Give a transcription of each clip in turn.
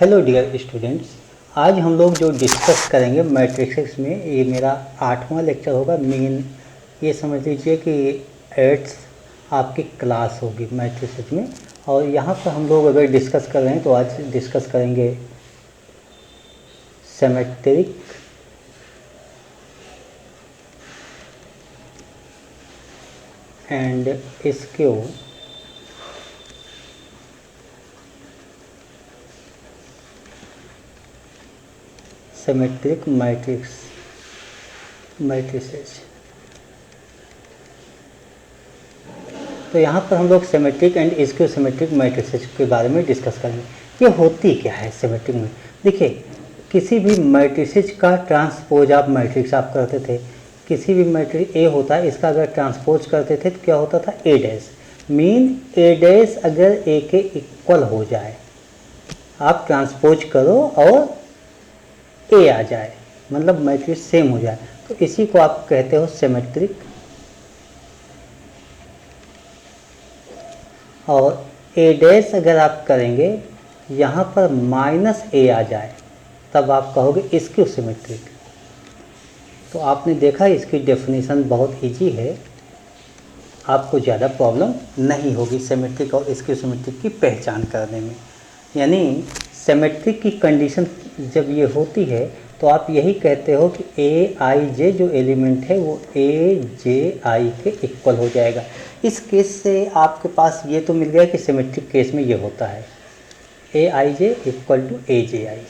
Hello dear students, आज हम लोग जो डिस्कस करेंगे मैट्रिक्स में, ये मेरा 8वां लेक्चर होगा। मेन ये समझ लीजिए कि 8th आपकी क्लास होगी मैट्रिक्स में। और यहाँ पर हम लोग अगर डिस्कस कर रहे हैं तो आज डिस्कस करेंगे symmetric and skew symmetric matrices. तो यहाँ पर हम लोग symmetric and skew symmetric matrices के बारे में डिस्कस करेंगे। ये होती क्या है सिमेट्रिक में? देखिए, किसी भी मैट्रिसेस का ट्रांसपोज आप मैट्रिक्स आप करते थे, किसी भी मैट्रिक्स ए होता है, इसका अगर ट्रांसपोज करते थे तो क्या होता था? ए डैश। मीन ए डैश अगर ए के इक्वल हो जाए, आप ट्रांसपोज करो और ए आ जाए, मतलब मैट्रिक्स सेम हो जाए, तो इसी को आप कहते हो सिमेट्रिक। और ए डैश अगर आप करेंगे, यहाँ पर माइनस ए आ जाए, तब आप कहोगे स्क्यू सिमेट्रिक। तो आपने देखा इसकी डेफिनेशन बहुत इजी है, आपको ज़्यादा प्रॉब्लम नहीं होगी सिमेट्रिक और स्क्यू सिमेट्रिक की पहचान करने में। यानी सिमेट्रिक की कंडीशन जब ये होती है तो आप यही कहते हो कि ए आई जे जो एलिमेंट है वो ए जे आई के इक्वल हो जाएगा। इस केस से आपके पास ये तो मिल गया कि सिमेट्रिक केस में ये होता है ए आई जे इक्वल टू ए जे आई।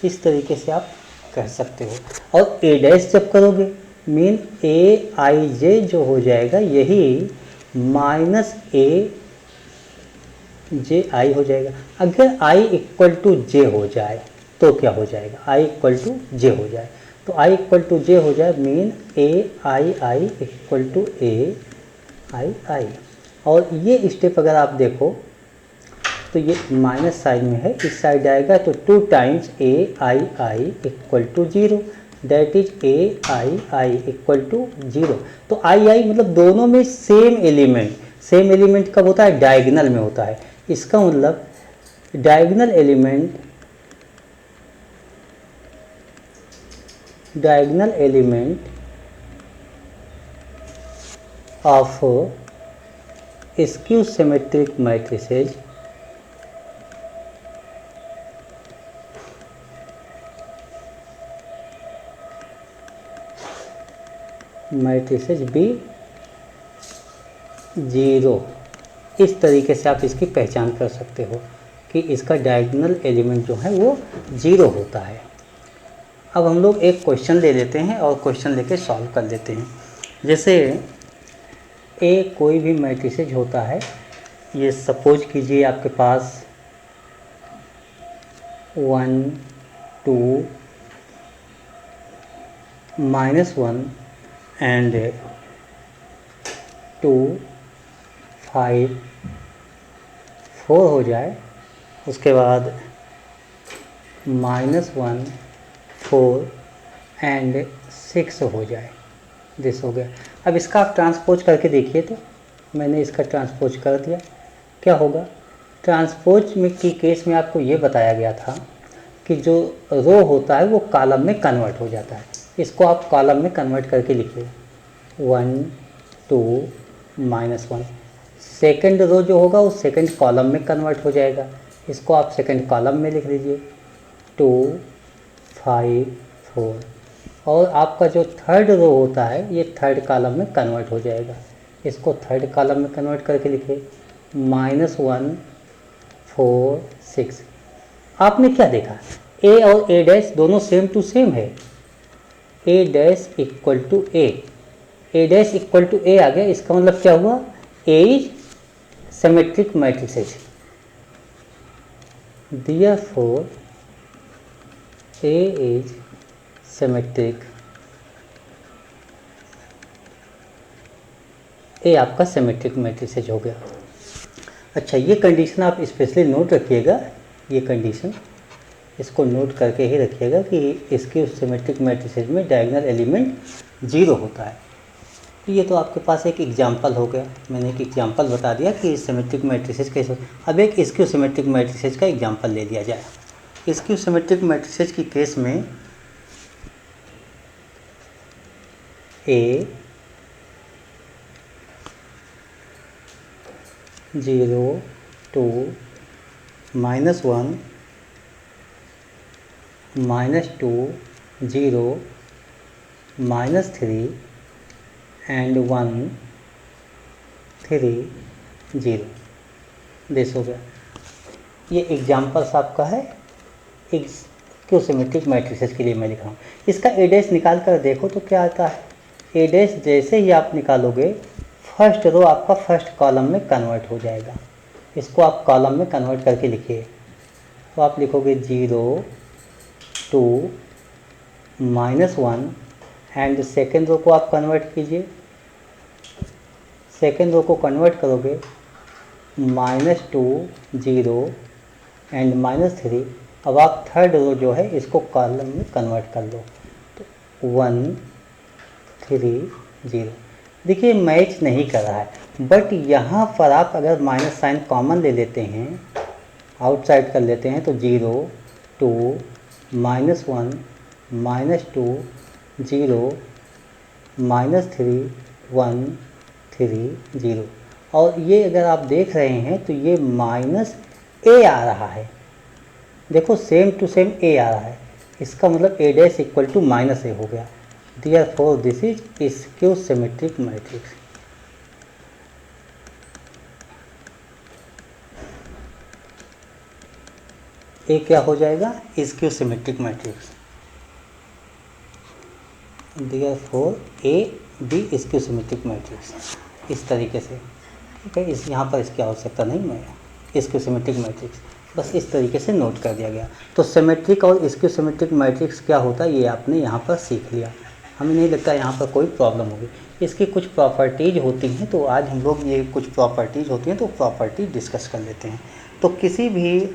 इस तरीके से आप कह सकते हो। और ए डैश जब करोगे, मीन ए आई जे जो हो जाएगा यही माइनस ए जे आई हो जाएगा। अगर आई इक्वल टू जे हो जाए तो क्या हो जाएगा? आई इक्वल टू जे हो जाए, तो आई इक्वल टू जे हो जाए, mean A I I equal to A I I. और ये स्टेप अगर आप देखो तो ये माइनस साइन में है, इस साइड आएगा तो 2 times A I I equal to 0, that is A I I equal to 0। तो आई आई मतलब दोनों में सेम एलिमेंट। सेम एलिमेंट कब होता है? डायगोनल में होता है। इसका मतलब diagonal element of skew symmetric matrices be 0। इस तरीके से आप इसकी पहचान कर सकते हो कि इसका डायगोनल एलिमेंट जो है वो 0 होता है। अब हम लोग एक क्वेश्चन ले लेते हैं और क्वेश्चन लेके सॉल्व कर लेते हैं। जैसे ए कोई भी मैट्रिसेज होता है, ये सपोज कीजिए आपके पास 1 2 -1 एंड 2 5 4 हो जाए, उसके बाद -1 4 एंड 6 हो जाए। दिस हो गया। अब इसका आप ट्रांसपोज करके देखिए, तो मैंने इसका ट्रांसपोज कर दिया, क्या होगा? ट्रांसपोज में की केस में आपको ये बताया गया था कि जो रो होता है वो कॉलम में कन्वर्ट हो जाता है। इसको आप कॉलम में कन्वर्ट करके लिखिए 1 2 -1। सेकंड रो जो होगा वो सेकंड कॉलम में कन्वर्ट हो जाएगा, इसको आप सेकंड कॉलम में लिख लीजिए 2 5 4। और आपका जो थर्ड रो होता है ये थर्ड कॉलम में कन्वर्ट हो जाएगा, इसको थर्ड कॉलम में कन्वर्ट करके लिखिए -1 4 6। आपने क्या देखा? ए और ए डैश दोनों सेम टू सेम है। A dash equal to A dash equal to A आ गया। इसका मतलब क्या हुआ? A is symmetric matrices, therefore A is symmetric. A आपका सिमेट्रिक मैट्रिसेज हो गया। अच्छा, ये कंडीशन आप स्पेशली नोट रखिएगा, ये कंडीशन इसको नोट करके ही रखिएगा कि इसके सिमेट्रिक मैट्रिसेज में डायगोनल एलिमेंट 0 होता है। तो ये तो आपके पास एक एग्जाम्पल हो गया, मैंने एक एग्जाम्पल बता दिया कि सिमेट्रिक मैट्रिसेस कैसे। अब एक स्क्यू सिमेट्रिक मैट्रिसेस का एग्जाम्पल ले लिया जाए। स्क्यू सिमेट्रिक मैट्रिसेस की केस में A 0 2 -1 -2 0 -3 and 1 3 0 दिस हो गया। ये एग्जाम्पल्स आपका है स्क्यू सिमेट्रिक मैट्रिसेस के लिए मैं लिख रहा हूँ। इसका ए डैश निकाल कर देखो तो क्या आता है। ए डैश जैसे ही आप निकालोगे फर्स्ट रो आपका फर्स्ट कॉलम में कन्वर्ट हो जाएगा। इसको आप कॉलम में कन्वर्ट करके लिखिए तो आप लिखोगे 0 2 -1 एंड सेकेंड रो को आप कन्वर्ट कीजिए। सेकेंड रो को कन्वर्ट करोगे -2 0 एंड -3। अब आप थर्ड रो जो है इसको कॉलम में कन्वर्ट कर लो तो 1 3 0। देखिए मैच नहीं कर रहा है, बट यहाँ पर आप अगर माइनस साइन कॉमन ले लेते हैं, आउटसाइड कर लेते हैं तो 0 2 -1 -2 0 -3 1 3 0। और ये अगर आप देख रहे हैं तो ये -a आ रहा है। देखो सेम टू सेम a आ रहा है, इसका मतलब a dash equal to -a हो गया। Therefore this is skew symmetric matrix. A क्या हो जाएगा, skew symmetric matrix. Therefore A B skew symmetric matrix. इस तरीके से, ठीक है, इस यहाँ पर इसकी आवश्यकता नहीं, मैं स्क्यू सिमेट्रिक मैट्रिक्स बस इस तरीके से नोट कर दिया गया। तो सिमेट्रिक और स्क्यू सिमेट्रिक मैट्रिक्स क्या होता है ये आपने यहाँ पर सीख लिया। हमें नहीं लगता यहाँ पर कोई प्रॉब्लम होगी। इसकी कुछ प्रॉपर्टीज़ होती हैं तो आज हम लोग ये कुछ प्रॉपर्टीज़ होती हैं तो प्रॉपर्टी डिस्कस कर लेते हैं। तो किसी भी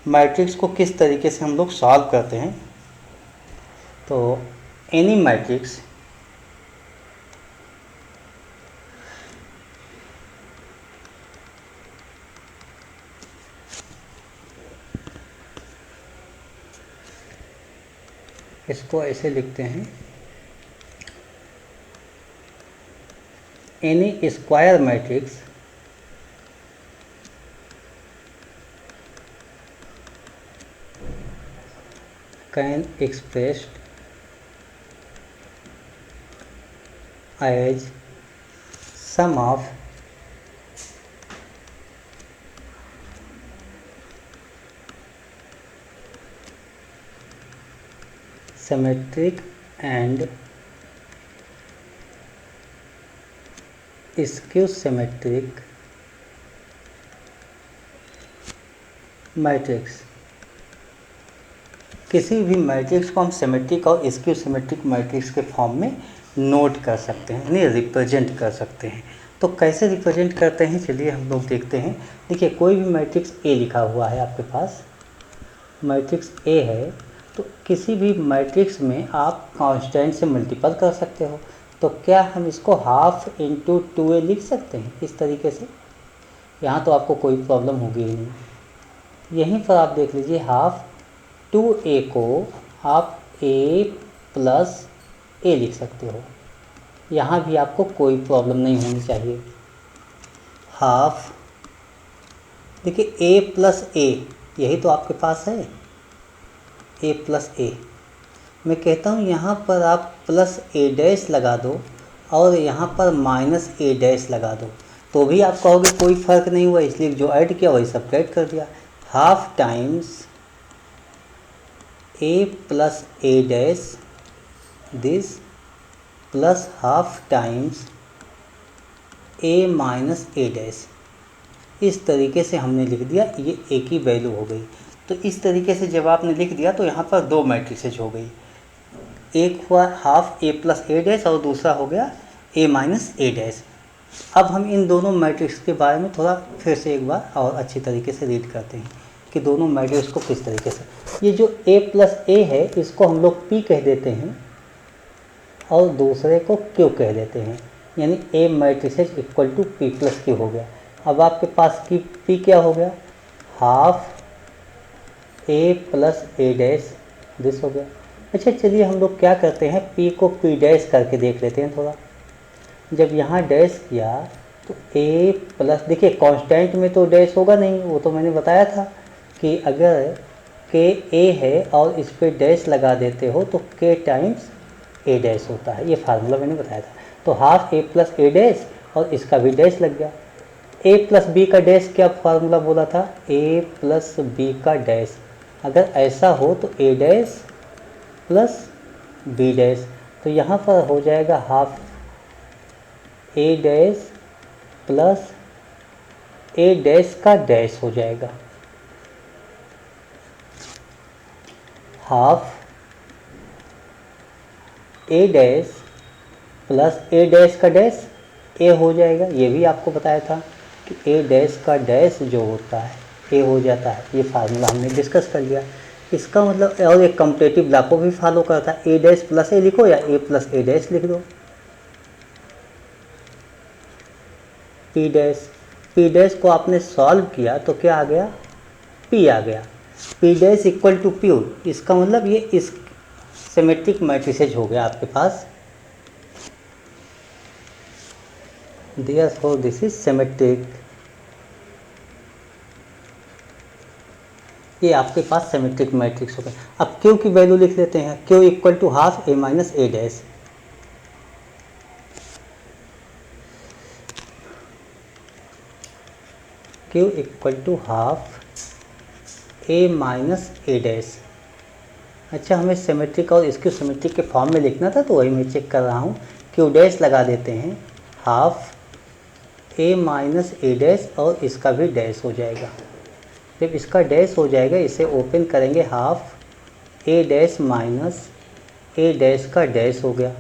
मैट्रिक्स को किस तरीके से हम लोग सॉल्व करते हैं, तो एनी मैट्रिक्स इसको ऐसे लिखते हैं, N E square matrix can expressed as sum of symmetric and skew symmetric matrix. किसी भी मैट्रिक्स को हम सिमेट्रिक और स्क्यू सिमेट्रिक मैट्रिक्स के फॉर्म में नोट कर सकते हैं, यानी रिप्रेजेंट कर सकते हैं। तो कैसे रिप्रेजेंट करते हैं चलिए हम लोग देखते हैं। देखिए कोई भी मैट्रिक्स ए लिखा हुआ है आपके पास, मैट्रिक्स ए है, तो किसी भी मैट्रिक्स में आप कांस्टेंट से मल्टीपल कर सकते हो। तो क्या हम इसको हाफ इंटू 2a लिख सकते हैं इस तरीके से? यहाँ तो आपको कोई प्रॉब्लम होगी ही नहीं। यहीं पर आप देख लीजिए, हाफ 2a को आप a प्लस ए लिख सकते हो, यहाँ भी आपको कोई प्रॉब्लम नहीं होनी चाहिए। हाफ, देखिए ए प्लस ए, यही तो आपके पास है, ए प्लस ए। मैं कहता हूँ यहाँ पर आप प्लस ए डैश लगा दो और यहाँ पर माइनस ए डैश लगा दो, तो भी आप कहोगे कोई फ़र्क नहीं हुआ, इसलिए जो ऐड किया वही सब्ट्रैक्ट कर दिया। Half times A plus A dash this plus half times A minus A dash, इस तरीके से हमने लिख दिया, ये ए की वैल्यू हो गई। तो इस तरीके से जब आपने लिख दिया तो यहाँ पर दो मैट्रिसेज हो गई, एक हुआ half A plus A dash और दूसरा हो गया ए माइनस ए डैश। अब हम इन दोनों मैट्रिक्स के बारे में थोड़ा फिर से एक बार और अच्छी तरीके से रीड करते हैं कि दोनों मैट्रिक्स को किस तरीके से। ये जो ए प्लस ए है इसको हम लोग पी कह देते हैं, और दूसरे को क्यू कह देते हैं, यानी A matrices equal to P plus Q हो गया। अब आपके पास की पी क्या हो गया, half A plus A dash, this हो गया। अच्छा चलिए हम लोग क्या करते हैं, पी को पी डैश करके देख लेते हैं थोड़ा। जब यहाँ डैश किया तो ए प्लस, देखिए कांस्टेंट में तो डैश होगा नहीं, वो तो मैंने बताया था कि अगर के ए है और इस पर डैश लगा देते हो तो के टाइम्स ए डैश होता है, ये फार्मूला मैंने बताया था। तो half A plus A dash और इसका भी डैश लग गया। ए प्लस बी का डैश क्या फार्मूला बोला था, ए प्लस बी का डैश। अगर ऐसा हो तो ए डैश प्लस बी डैश, तो यहाँ पर हो जाएगा half A dash plus A dash का डैश हो जाएगा, half A dash plus A dash का डैश ए हो जाएगा। ये भी आपको बताया था कि ए डैश का डैश जो होता है ए हो जाता है, ये फार्मूला हमने डिस्कस कर लिया। इसका मतलब और एक कम्पटेटिव लॉ को भी फॉलो करता है, ए डैश प्लस ए लिखो या ए प्लस ए डैश लिख दो। पी डैश को आपने सॉल्व किया तो क्या आ गया, पी आ गया। P dash equal to P, इसका मतलब ये इस सिमेट्रिक मैट्रिसेज हो गया आपके पास। Therefore this is symmetric, ये आपके पास सिमेट्रिक मैट्रिक्स हो गया। अब Q की वैल्यू लिख लेते हैं, Q equal to half A minus A dash. Q equal to half A minus A dash. अच्छा हमें सिमेट्रिक और इसको सिमेट्रिक के फॉर्म में लिखना था तो वही मैं चेक कर रहा हूँ। Q डैश लगा देते हैं, half A minus A dash और इसका भी डैश हो जाएगा। जब इसका डैश हो जाएगा इसे ओपन करेंगे, half A dash minus A dash का डैश हो गया,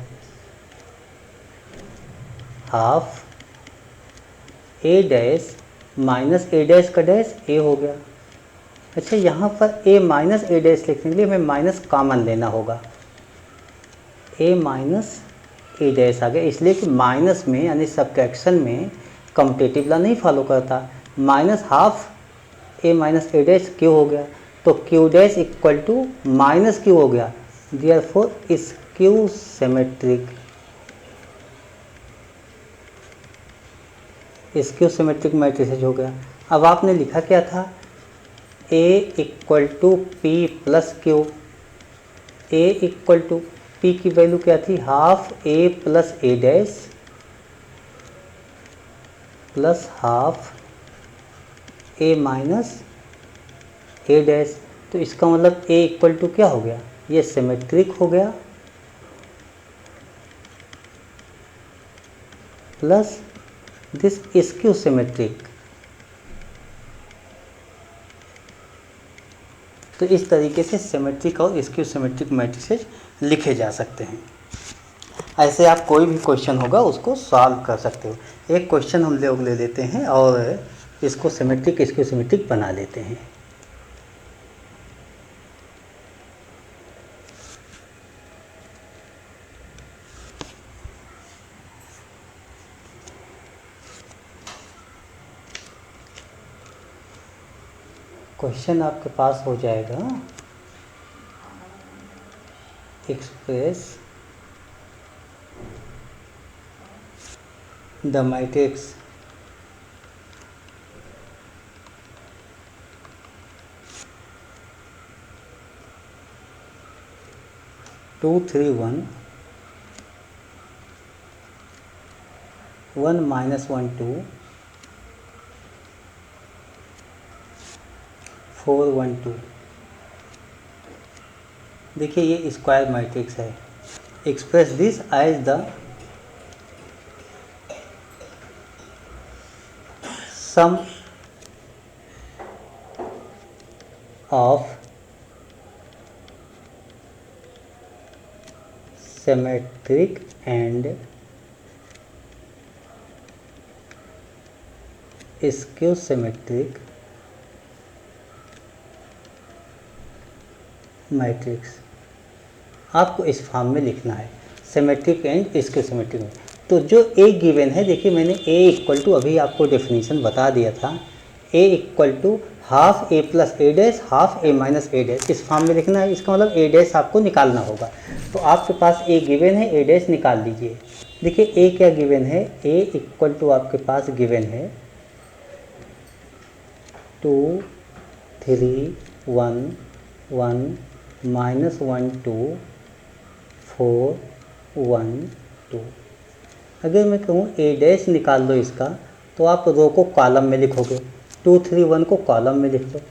half A dash minus A dash का डैश ए हो गया। अच्छा यहाँ पर ए माइनस ए डैश लिखने के लिए हमें माइनस कॉमन लेना होगा, ए माइनस ए डैश आ गया, इसलिए कि माइनस में यानी सबट्रैक्शन में कम्पटेटिव लॉ नहीं फॉलो करता। Minus half A minus A dash Q हो गया, तो Q dash equal to minus Q हो गया। Therefore is Q symmetric, is Q symmetric matrices हो गया। अब आपने लिखा क्या था, A equal to P plus Q. A equal to P की वैल्यू क्या थी, half A plus A dash plus half A minus A dash. तो इसका मतलब ए इक्वल टू क्या हो गया, ये सिमेट्रिक हो गया प्लस दिस स्क्यू सिमेट्रिक। तो इस तरीके से सिमेट्रिक और स्क्यू सिमेट्रिक मैट्रिसेज लिखे जा सकते हैं। ऐसे आप कोई भी क्वेश्चन होगा उसको सॉल्व कर सकते हो। एक क्वेश्चन हम लोग ले लेते हैं और इसको सिमेट्रिक स्क्यू सिमेट्रिक बना लेते हैं। क्वेश्चन आपके पास हो जाएगा, express the matrix two three one 1 minus 1 2 4 1 2। देखिए ये स्क्वायर मैट्रिक्स है। Express this as the sum of symmetric and skew symmetric matrix. आपको इस फॉर्म में लिखना है। सिमेट्रिक एंड स्क्यू सिमेट्रिक में। तो जो ए गिवन है, देखिए मैंने ए इक्वल टू अभी आपको डेफिनेशन बता दिया था, A equal to half A plus A dash half A minus A dash, इस फॉर्म में लिखना है। इसका मतलब ए डैश आपको निकालना होगा। तो आपके पास ए गिवन है, ए डैश निकाल लीजिए। देखिए ए क्या गिवन है, ए इक्वल टू आपके पास गिवन है 2 3 1 1 -1 2 4 1 2। अगर मैं कहूँ ए डैश निकाल लो इसका, तो आप रो को कॉलम में लिखोगे, 2 3 1 को कॉलम में लिख लो,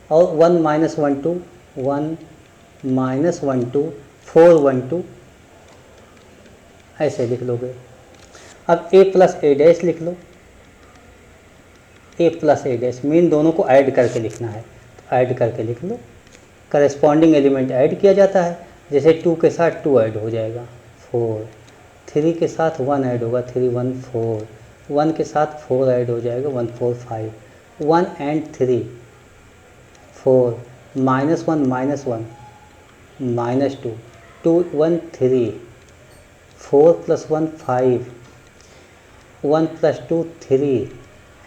और 1 -1 2 1 -1 2 4 1 2 ऐसे लिख लोगे। अब ए प्लस ए डैश लिख लो, ए प्लस ए डैश मीन दोनों को ऐड करके लिखना है, तो ऐड करके लिख लो। करस्पॉन्डिंग एलिमेंट ऐड किया जाता है, जैसे 2 के साथ 2 ऐड हो जाएगा 4, 3 के साथ 1 ऐड होगा 3 1 4, 1 के साथ 4 ऐड हो जाएगा 1 4 5, 1 एंड 3 4, -1 -1 -2 2 1 3, 4 + 1 5, 1 + 2 3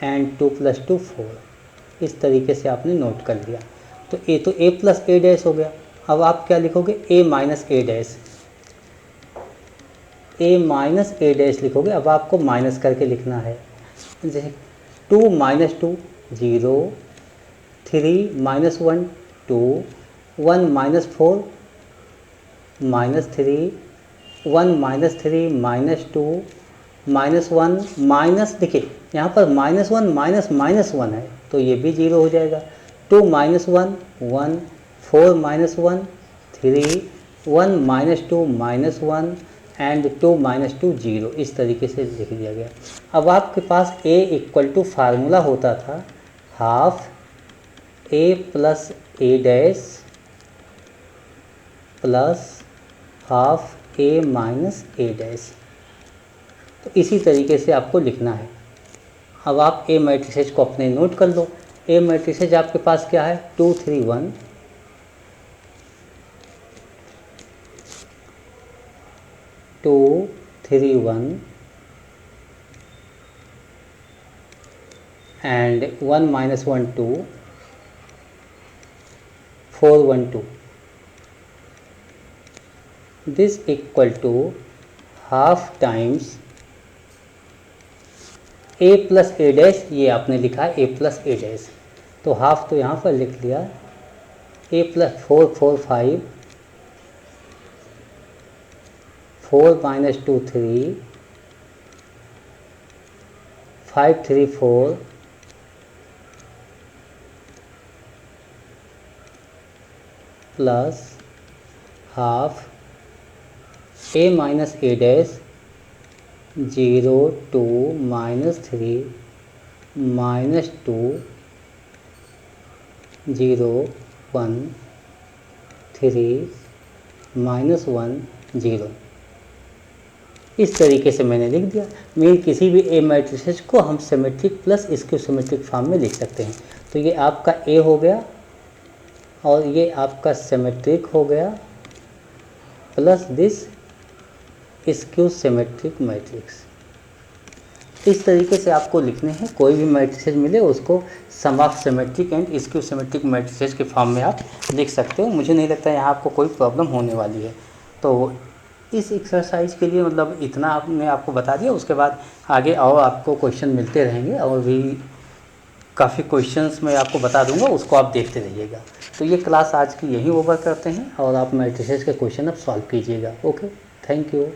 एंड 2 + 2 4। इस तरीके से आपने नोट कर लिया। तो ए प्लस ए डैश हो गया। अब आप क्या लिखोगे, ए minus A dash, A minus A dash लिखोगे। अब आपको माइनस करके लिखना है, जैसे 2 - 2 0, 3 -1 2, 1 -4 -3, 1 -3 -2 -1 माइनस, देखिए यहाँ पर -1 -1 है, तो ये भी 0 हो जाएगा। 2 -1 1, 4 -1 3, 1 -2 -1 एंड 2 -2 0। इस तरीके से लिख दिया गया। अब आपके पास a इक्वल टू फार्मूला होता था half a plus A dash plus half a minus A dash. तो इसी तरीके से आपको लिखना है। अब आप ए मैट्रिसेज को अपने नोट कर लो। ए मैट्रिसेज आपके पास क्या है, 2 3 1, 2 3 1 and 1 -1 2 4 1 2। This equal to half times A plus A dash, ये आपने लिखा है ए प्लस ए डैश, तो हाफ तो यहाँ पर लिख लिया, ए plus 4 4 5, 4 -2 3, 5 3 4, plus half A minus A dash 0 2 -3 -2 0 1 3 -1 0। इस तरीके से मैंने लिख दिया। मीन किसी भी ए मैट्रिसेस को हम symmetric plus skew symmetric form में लिख सकते हैं। तो ये आपका ए हो गया और ये आपका सिमेट्रिक हो गया plus this skew symmetric matrix. इस तरीके से आपको लिखने हैं। कोई भी मैट्रिसेस मिले उसको sum of symmetric and skew symmetric matrices के फॉर्म में आप लिख सकते हो। मुझे नहीं लगता यहाँ आपको कोई प्रॉब्लम होने वाली है। तो इस एक्सरसाइज के लिए मतलब इतना आपने आपको बता दिया। उसके बाद आगे और आपको क्वेश्चन मिलते रहेंगे और भी काफ़ी क्वेश्चंस मैं आपको बता दूंगा, उसको आप देखते रहिएगा। तो ये क्लास आज की यहीं ओवर करते हैं और आप मैट्रिसेस के क्वेश्चन अब सॉल्व कीजिएगा। Okay, thank you.